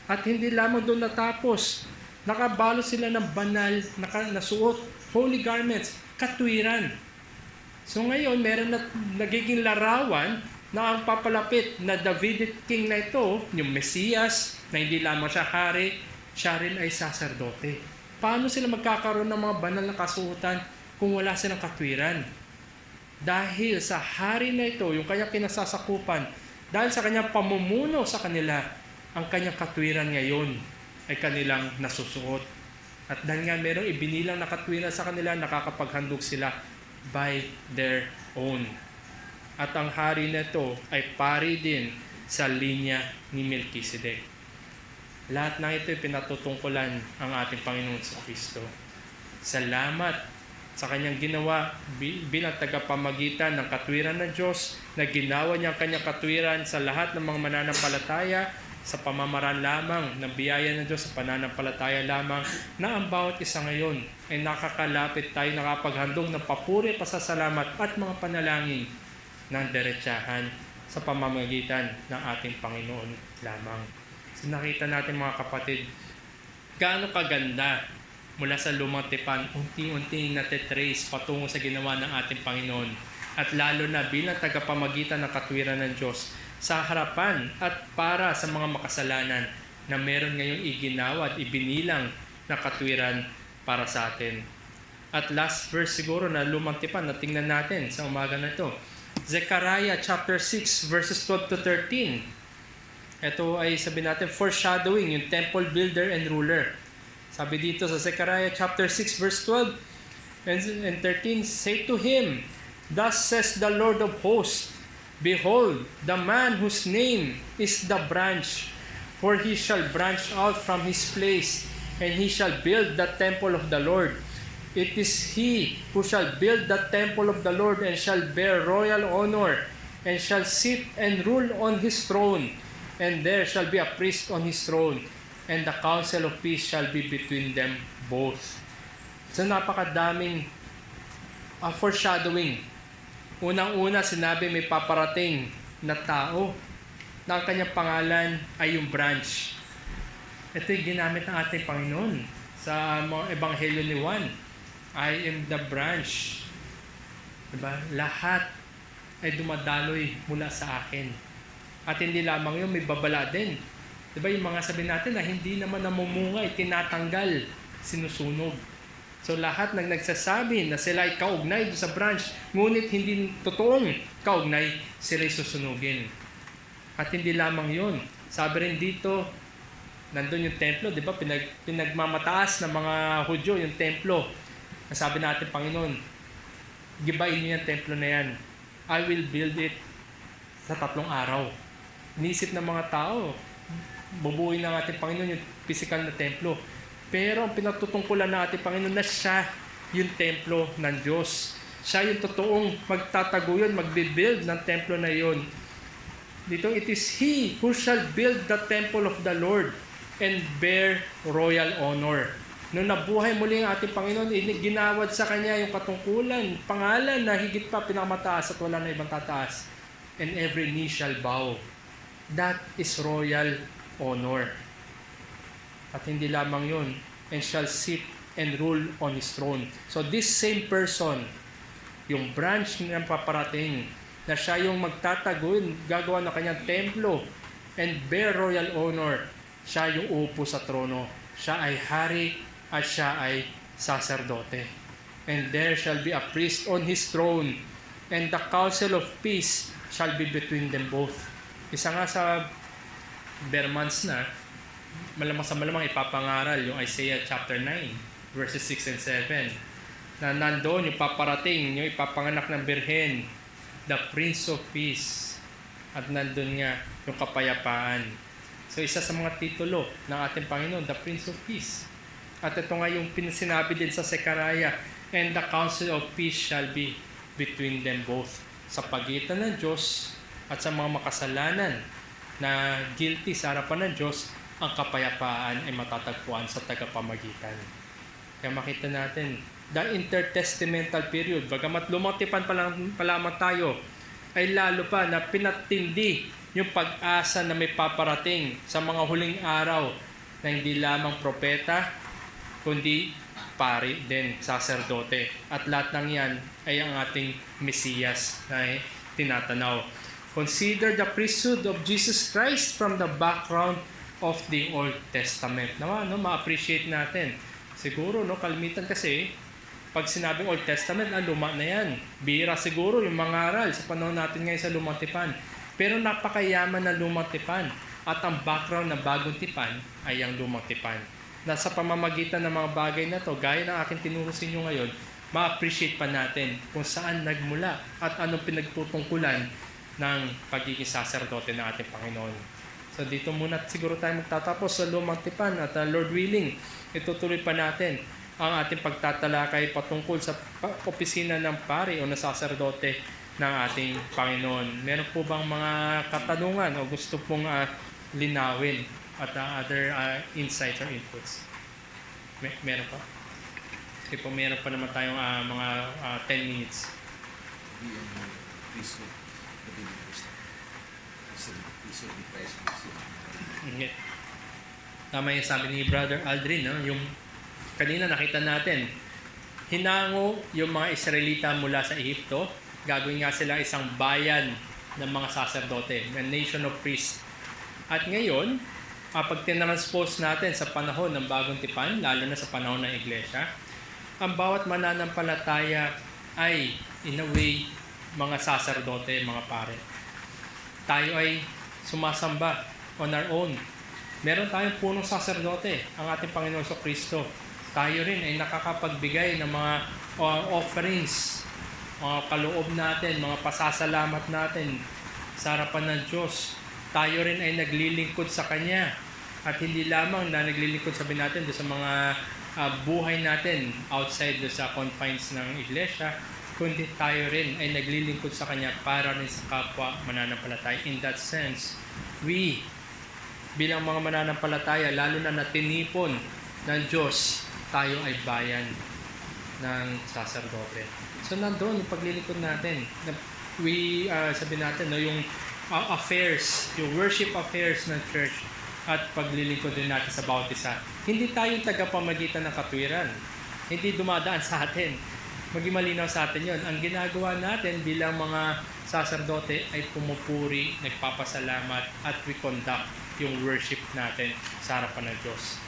At hindi lamang doon natapos. Nakabalo sila ng banal, nasuot, holy garments, katwiran. So ngayon, meron na nagiging larawan na ang papalapit na Davidic king na ito, yung Mesiyas, na hindi lamang siya hari, siya rin ay saserdote. Paano sila magkakaroon ng mga banal na kasuotan kung wala silang katwiran? Dahil sa hari na ito, yung kanyang kinasasakupan, dahil sa kanyang pamumuno sa kanila, ang kanyang katwiran ngayon ay kanilang nasusuot. At dahil nga merong ibinilang na katwiran sa kanila, nakakapaghandog sila by their own. At ang hari nito ay pari din sa linya ni Melchizedek. Lahat ng ito ay pinatutungkulan ang ating Panginoon sa Kristo. Salamat sa kanyang ginawa bilang tagapamagitan ng katwiran ng Diyos, na ginawa niya ang kanyang katwiran sa lahat ng mga mananampalataya sa pamamaraan lamang ng biyaya ng Diyos, sa pananampalataya lamang, na ang bawat isa ngayon ay nakakalapit tayo, nakapaghandog ng papuri, pasasalamat at mga panalangin ng diretsahan sa pamamagitan ng ating Panginoon lamang. So nakita natin mga kapatid, gaano kaganda mula sa lumang tipan, unti-unting natitrace patungo sa ginawa ng ating Panginoon. At lalo na bilang tagapamagitan ng katwiran ng Diyos sa harapan at para sa mga makasalanan na meron ngayong iginawa at ibinilang na katwiran para sa atin. At last verse siguro na lumang tipan na tingnan natin sa umaga na ito. Zechariah chapter 6 verses 12 to 13. Ito ay sabi natin foreshadowing yung temple builder and ruler. Sabi dito sa Zechariah chapter 6 verse 12 and 13, say to him, thus says the Lord of hosts, behold, the man whose name is the branch, for he shall branch out from his place, and he shall build the temple of the Lord. It is he who shall build the temple of the Lord, and shall bear royal honor, and shall sit and rule on his throne, and there shall be a priest on his throne, and the counsel of peace shall be between them both. So napakadaming foreshadowing. Unang-una sinabi may paparating na tao na ang kanyang pangalan ay yung branch. Ito yung ginamit ng ating Panginoon sa mga ebanghelyo ni Juan. I am the branch. Diba? Lahat ay dumadaloy mula sa akin. At hindi lamang yun, may babala din. Diba yung mga sabi natin na hindi naman namumungay, tinatanggal, sinusunog. So lahat ng nagsasabi na sila ay kaugnay sa branch, ngunit hindi totoong kaugnay, sila ay susunugin. At hindi lamang yun. Sabi rin dito, nandun yung templo, di ba? Pinagmamataas ng mga Hudyo yung templo. Sabi natin, Panginoon, gibain niyo yung templo na yan. I will build it sa 3 araw. Inisip ng mga tao, bubuuin ng ating Panginoon yung physical na templo. Pero ang pinatutungkulan ng ating Panginoon na siya yung templo ng Diyos. Siya yung totoong magtataguyod, magbibuild ng templo na yun. Dito, it is He who shall build the temple of the Lord and bear royal honor. Nung nabuhay muli ang ating Panginoon, ginawad sa Kanya yung katungkulan, pangalan na higit pa pinakamataas at wala na ibang tataas. And every knee shall bow. That is royal honor. At hindi lamang yun, and shall sit and rule on His throne. So this same person, yung branch ng paparating, na siya yung magtatagoy, gagawa ng kanyang templo, and bear royal honor, siya yung upo sa trono. Siya ay hari at siya ay saserdote. And there shall be a priest on His throne, and the counsel of peace shall be between them both. Isa nga sa Bermans na, malamang ipapangaral yung Isaiah chapter 9, verses 6 and 7, na nandoon yung paparating, yung ipapanganak ng birhen, the Prince of Peace, at nandun nga yung kapayapaan. So isa sa mga titulo ng ating Panginoon, the Prince of Peace. At ito nga yung sinabi din sa Zechariah, and the counsel of peace shall be between them both. Sa pagitan ng Diyos at sa mga makasalanan na guilty sa harapan ng Diyos, ang kapayapaan ay matatagpuan sa tagapamagitan. Kaya makita natin, the intertestamental period, bagamat lumang tipan pa lamang tayo, ay lalo pa na pinatindi yung pag-asa na may paparating sa mga huling araw na hindi lamang propeta, kundi pari din, saserdote. At lahat ng yan ay ang ating Mesiyas na tinatanaw. Consider the priesthood of Jesus Christ from the background of the Old Testament. Ma-appreciate natin. Siguro, kalimitan kasi, pag sinabing Old Testament, luma na yan. Bira siguro yung mga aral sa panahon natin ngayon sa Lumang Tipan. Pero napakayaman ng Lumang Tipan. At ang background ng Bagong Tipan ay ang Lumang Tipan. nasa pamamagitan ng mga bagay na to, gaya ng aking tinuro sa inyo ngayon, ma-appreciate pa natin kung saan nagmula at anong pinagtutungkulan ng pagiging saserdote ng ating Panginoon. So dito muna siguro tayo magtatapos sa Lumang Tipan at Lord willing, itutuloy pa natin ang ating pagtatalakay patungkol sa opisina ng pari o na saserdote ng ating Panginoon. Meron po bang mga katanungan o gusto pong linawin at other insights or inputs? Meron pa? Kasi po meron pa naman tayong mga 10 minutes. Okay. Tama yung sabi ni Brother Aldrin, no? Yung kanina nakita natin, hinango yung mga Israelita mula sa Ehipto, gagawin nga sila isang bayan ng mga saserdote, a nation of priests. At ngayon, pag tinranspose natin sa panahon ng Bagong Tipan, lalo na sa panahon ng Iglesia, ang bawat mananampalataya ay, in a way, mga saserdote, mga pare. Tayo ay sumasamba on our own. Meron tayong punong saserdote, ang ating Panginoon sa Kristo. Tayo rin ay nakakapagbigay ng mga offerings, mga kaloob natin, mga pasasalamat natin sa harapan ng Diyos. Tayo rin ay naglilingkod sa Kanya. At hindi lamang na naglilingkod, sabi natin, doon sa mga buhay natin outside doon sa confines ng Iglesia, kundi tayo rin ay naglilingkod sa Kanya para rin sa kapwa mananampalataya. In that sense, we, bilang mga mananampalataya, lalo na natinipon ng Diyos, tayo ay bayan ng saserdote. So nandoon yung paglilingkod natin. We, sabi natin, no, yung affairs, yung worship affairs ng church at paglilingkod din natin sa bawat isa. Hindi tayo yung tagapamagitan ng katwiran. Hindi dumadaan sa atin. Maging malinaw sa atin yun. Ang ginagawa natin bilang mga saserdote ay pumupuri, nagpapasalamat at we conduct yung worship natin sa harapan ng Diyos.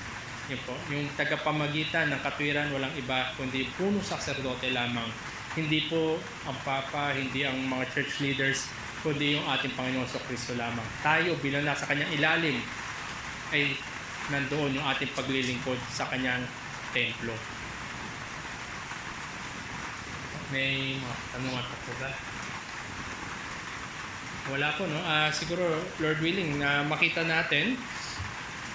Yun po. Yung tagapamagitan ng katwiran, walang iba kundi punong saserdote lamang. Hindi po ang Papa, hindi ang mga church leaders, kundi yung ating Panginoon sa Kristo lamang. Tayo bilang nasa Kanyang ilalim ay nandoon yung ating paglilingkod sa Kanyang templo. May mga tanungan pa po ba? Wala po, no? Siguro, Lord willing, na makita natin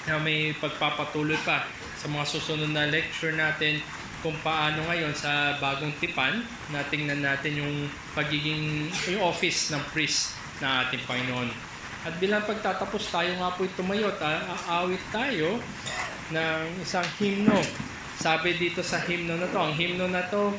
na may pagpapatuloy pa sa mga susunod na lecture natin kung paano ngayon sa Bagong Tipan na tingnan natin yung yung office ng priest na ating Panginoon. At bilang pagtatapos tayo nga po tumayo at aawit tayo ng isang himno. Sabi dito sa himno na to, ang himno na to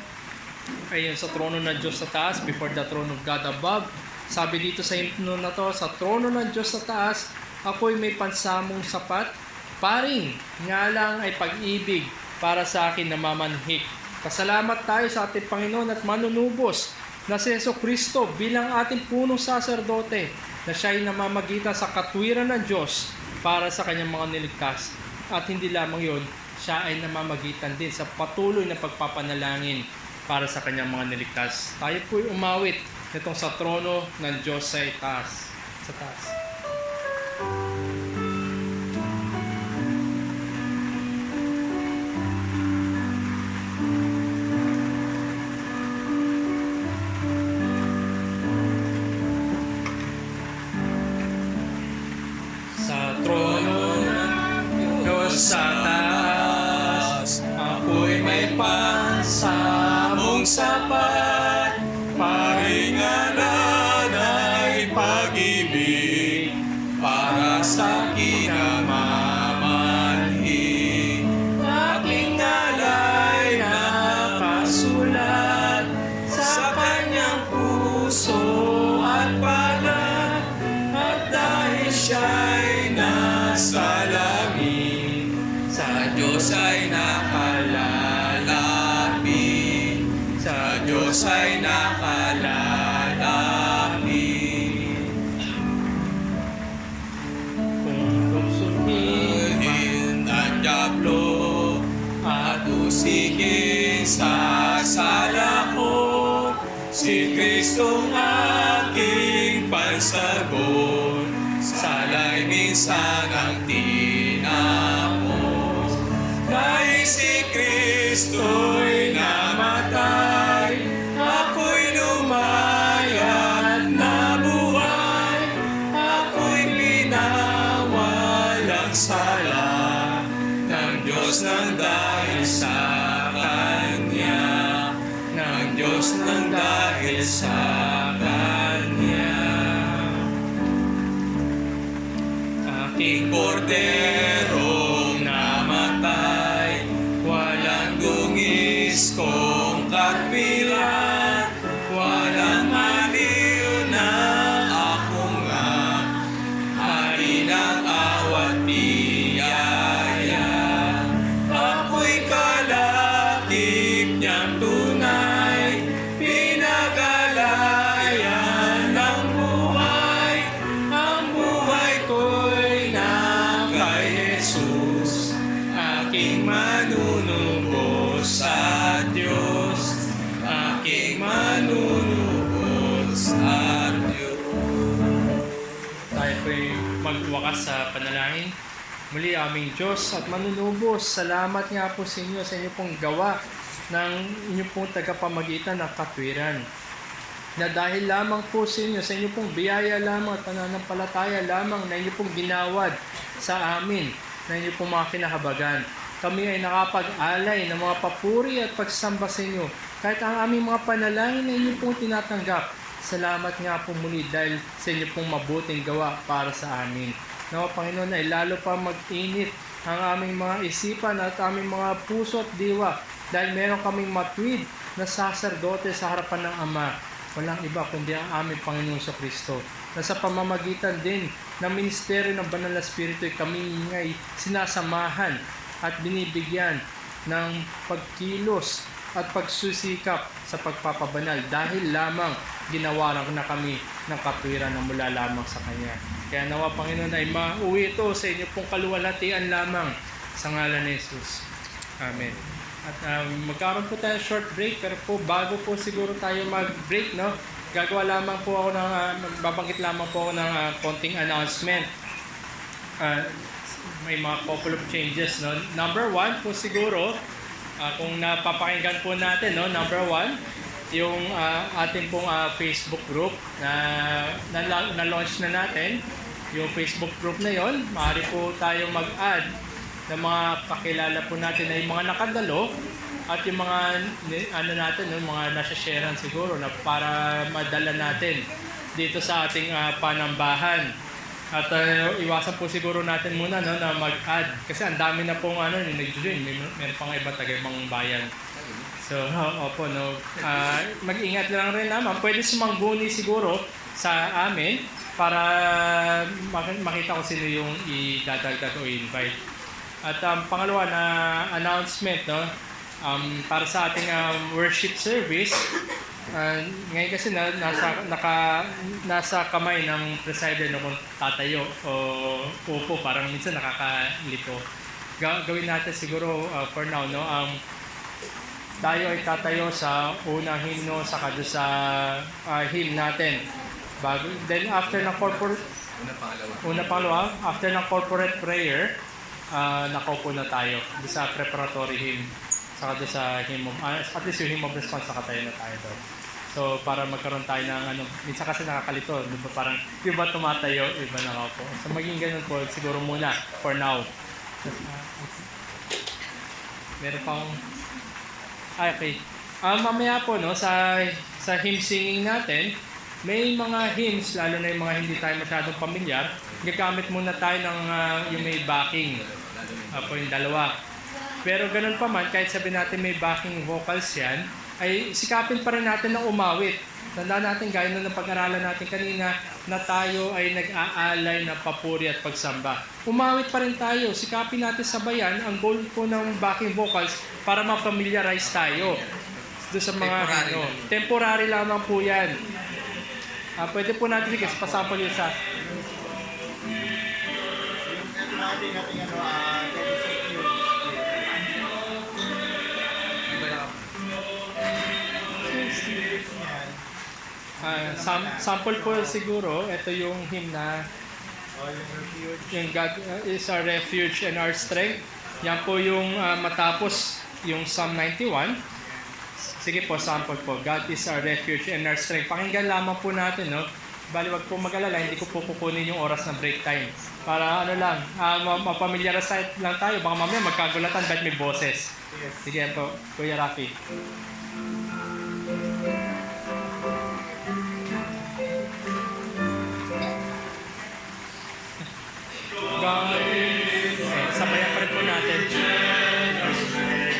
ay sa trono ng Diyos sa taas, before the throne of God above. Sabi dito sa himno na to, sa trono ng Diyos sa taas, ako'y may pansamong sapat, paring nga lang ay pag-ibig para sa akin namamanhik. Pasalamat tayo sa ating Panginoon at manunubos na si Jesucristo bilang ating punong saserdote na siya ay namamagitan sa katwiran ng Diyos para sa kanyang mga niligtas. At hindi lamang yun, siya ay namamagitan din sa patuloy na pagpapanalangin para sa kanyang mga niligtas. Tayo po'y umawit nitong sa trono ng Diyos sa taas. Sa taas. Sa taas, ako'y may pansamong sapat, paringalan ay pag-ibig para sa akin namamanhik. Aking ngalay nakasulat sa kanyang puso at palad, at dahil siya'y nasa langit, sa Diyos ay nakalalapit, sa Diyos ay nakalalapit. Kung sumilhin ang dyablo at usigin sa sala ko, si Kristong aking pansagot, sala'y minsan ang tinapos. Kristo'y namatay, ako'y lumaya't nabuhay, ako'y pinawalang sala ng Diyos nang dahil sa Kanya, ng Diyos nang dahil sa Kanya. Aking korderong namatay, walang dungis kong katwiran, walang aliw na ako nga, hari ng awat biyaya. Ako'y kalakip niyang tunay, pinagalayan ng buhay, ang buhay ko'y na kay Jesus, aking manunubos sa Diyos, aking manunubos sa Diyos. Tayo po'y magwakas sa panalangin. Muli aming Diyos at manunubos, salamat nga po sa inyo pong gawa ng inyong pong tagapamagitan ng katwiran. Na dahil lamang po sa inyo pong biyaya lamang at pananampalataya lamang na inyo pong ginawad sa amin, na inyo pong mga kinahabagan. Kami ay nakapag-alay ng mga papuri at pagsamba sa inyo. Kahit ang aming mga panalangin na inyo pong tinatanggap, salamat nga po muli dahil sa inyo pong mabuting gawa para sa amin. Nawa Panginoon ay lalo pa mag-init ang aming mga isipan at aming mga puso at diwa dahil meron kaming matuwid na saserdote sa harapan ng Ama. Walang iba kundi ang aming Panginoon sa Kristo. Na sa pamamagitan din ng ministeryo ng Banal na Espiritu ay kami ngay sinasamahan at binibigyan ng pagkilos at pagsusikap sa pagpapabanal dahil lamang ginawa na kami ng katwiran na mula lamang sa Kanya. Kaya nawa Panginoon ay mauwi ito sa inyo pong kaluwalhatian lamang sa ngalan ni Jesus. Amen. At magkaroon po tayo short break pero po bago po siguro tayo mag-break, no? Gagawa lamang po ako ng magbabanggit lamang po ako ng konting announcement. May mga couple of changes, no? Number 1 po siguro, kung napapakinggan po natin, no? Number 1, yung ating pong Facebook group na launch na natin. Yung Facebook group na yon, maaari po tayong mag-add ng mga kakilala po natin na yung mga nakadalo at yung mga natin, yung mga nasa-sharean siguro na para madala natin dito sa ating panambahan. At iwasan po siguro natin muna, no, na mag-add kasi ang dami na pong yung nag-join, meron pang iba taga-ibang bayan. So, opo, no. Mag-ingat lang rin naman. Pwede sumangguni siguro sa amin para makita ko sino yung idadagdag o invite. At pangalawa na announcement, no, para sa ating worship service, ngayon kasi nasa kamay ng presider na kung tatayo o upo, parang minsan nakakalito. Gawin natin siguro for now, no, tayo ay tatayo sa unang hymno saka doon sa hymn natin. Then after ng corporate pangalawa, after ng corporate prayer, nakaupo na tayo doon sa preparatory hymn saka doon sa hymn of, at least yung hymn of response saka tayo na tayo doon. So para magkaroon tayo ng minsan kasi nakakalito, di ba, parang iba tumatayo, iba nakaupo. So maging ganun po siguro muna for now. Meron pang okay. Mamaya po, no, sa hymn singing natin, may mga hymns, lalo na yung mga hindi tayo masyadong pamilyar, gagamit muna tayo ng yung may backing. Po yung dalawa. Pero ganun pa man, kahit sabihin natin may backing vocals yan, ay sikapin pa rin natin na umawit. Tandaan natin, gaya ng pag-aralan natin kanina, na tayo ay nag-aalay ng papuri at pagsamba. Umawit pa rin tayo, sikapin natin sabayan ang goal po ng backing vocals para ma-familiarize tayo doon sa mga temporary lamang po yan. Pwede po natin kasi pasample yun sa sample po siguro, ito yung hymn na yung God is our refuge and our strength. Yan po yung matapos yung Psalm 91. Sige po, sample po. God is our refuge and our strength. Pakinggan lamang po natin, no? Bali, wag po mag-alala, hindi ko po kukunin yung oras ng break time. Para ano lang, mapamilyarize lang tayo. Baka mamaya magkagulatan dahil may boses. Sige po, Kuya Rafi. God is... sabayan pa rin po natin.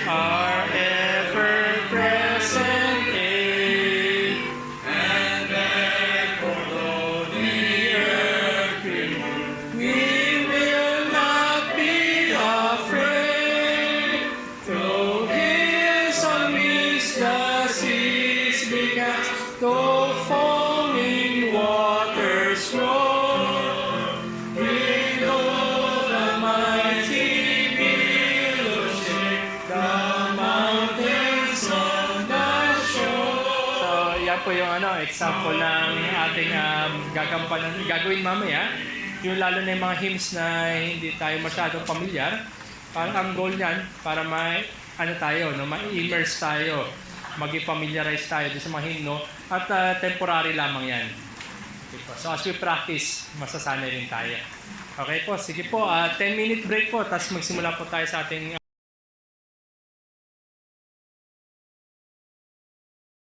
Our ever-present aid, and therefore the earth remove, we will not be afraid. Though hills on which the seas be cast, though foaming waters roar, we know the mighty billows shake the mountains on the shore. So, yan po yung example ng ating gagawin mamaya. Yung lalo na yung mga hymns na hindi tayo masyadong pamilyar. Parang ang goal niyan, para ma-immerse tayo, mag-familiarize tayo sa mga hymno, at temporary lamang yan. Okay po. So as we practice, masasanay rin tayo. Okay po, sige po, 10-minute break po, tapos magsimula po tayo sa ating